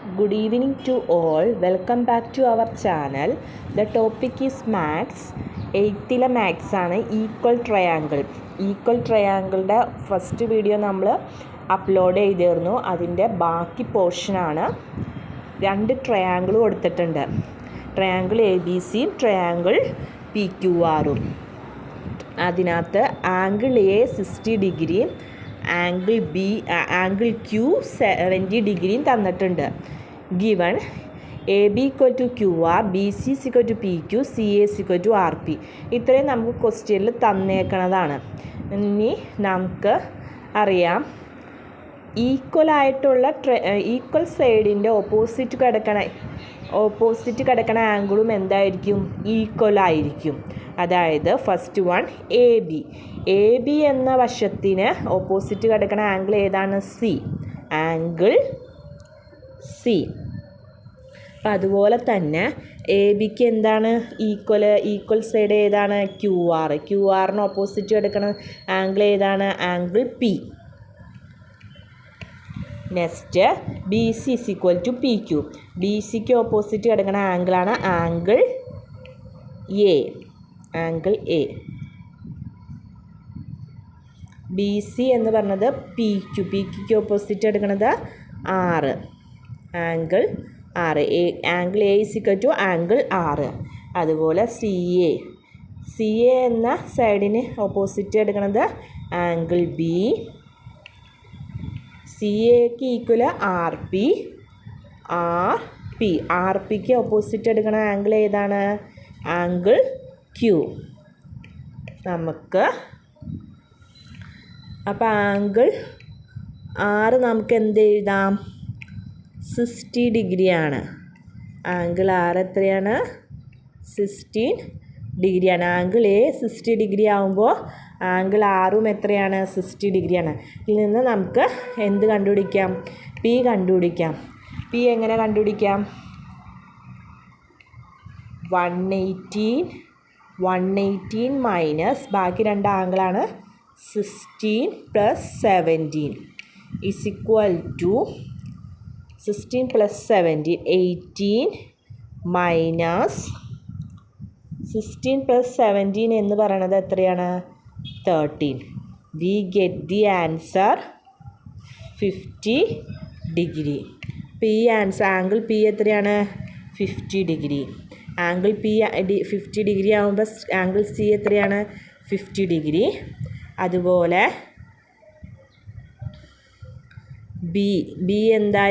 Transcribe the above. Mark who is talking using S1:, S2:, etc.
S1: Good evening to all. Welcome back to our channel. The topic is maths. 8th maths ആണ് equal triangle. Equal ട്രയാങ്കിളുടെ first video നമ്മൾ upload ചെയ്തിരുന്നു. അതിൻ്റെ ബാക്കി പോർഷനാണ്. രണ്ട് ട്രയാങ്കിൾ കൊടുത്തിട്ടുണ്ട്. ട്രയാങ്കിൾ എ ബി സിയും ട്രയാങ്കിൾ പി ക്യു ആറും. അതിനകത്ത് ആംഗിൾ എ 60 ഡിഗ്രിയും ആംഗിൾ ക്യൂ 70 ഡിഗ്രിയും തന്നിട്ടുണ്ട്. Given A B equal to Q R, B C equal to P Q, C A equal to R P. ഇത്രയും നമുക്ക് ക്വസ്റ്റ്യനിൽ തന്നേക്കണതാണ്. ഇനി നമുക്ക് അറിയാം ഈക്വൽ സൈഡിൻ്റെ ഓപ്പോസിറ്റ് കിടക്കണ ആംഗിളും എന്തായിരിക്കും? ഈക്വൽ ആയിരിക്കും. അതായത് ഫസ്റ്റ് വൺ എ ബി എന്ന വശത്തിന് ഓപ്പോസിറ്റ് കിടക്കണ ആംഗിൾ ഏതാണ്? സി. Angle C. അപ്പം അതുപോലെ തന്നെ എ ബിക്ക് എന്താണ് ഈക്വൽ സൈഡ് ഏതാണ്? Q R. ക്യു ആറിന് ഓപ്പോസിറ്റ് കിടക്കണ ആംഗിൾ ഏതാണ്? Angle P. Next B C is equal to P Q. B സിക്ക് ഓപ്പോസിറ്റ് കിടക്കണ ആംഗിളാണ് angle A. Angle A. B C എന്ന് പറഞ്ഞത് പി ക്യു. പി ക്യൂക്ക് ഓപ്പോസിറ്റ് എടുക്കുന്നത് R. Angle R. Angle A is equal to angle R. അതുപോലെ C A എന്ന സൈഡിന് ഓപ്പോസിറ്റ് എടുക്കുന്നത് ആംഗിൾ ബി. സി എക്ക് ഈക്വൽ ആർ പി. ആർ പിക്ക് ഓപ്പോസിറ്റ് എടുക്കണ ആംഗിൾ ഏതാണ്? Angle Q. നമുക്ക് അപ്പോൾ ആംഗിൾ ആറ് നമുക്ക് എന്ത് എഴുതാം? 60 ഡിഗ്രിയാണ്. ആംഗിൾ ആറ് എത്രയാണ്? 16 ഡിഗ്രിയാണ്. ആംഗിൾ എ 60 ഡിഗ്രി ആകുമ്പോൾ ആംഗിൾ ആറും എത്രയാണ്? 60 ഡിഗ്രിയാണ്. ഇതിൽ നിന്ന് നമുക്ക് എന്ത് കണ്ടുപിടിക്കാം? പി കണ്ടുപിടിക്കാം. പി എങ്ങനെ കണ്ടുപിടിക്കാം? 118 മൈനസ് ബാക്കി രണ്ട് ആംഗിളാണ് 16 plus 17 is equal to 16 plus 17 18 minus 16 plus 17 എന്ന് പറയണത് എത്രയാണ്? 13. We get the answer 50 degree. P answer angle P എത്രയാണ്? 50 ഡിഗ്രി. ആംഗിൾ പി 50 ഡിഗ്രി ആകുമ്പോൾ ആംഗിൾ സി എത്രയാണ്? 50 ഡിഗ്രി. അതുപോലെ ബി എന്തായിരിക്കും?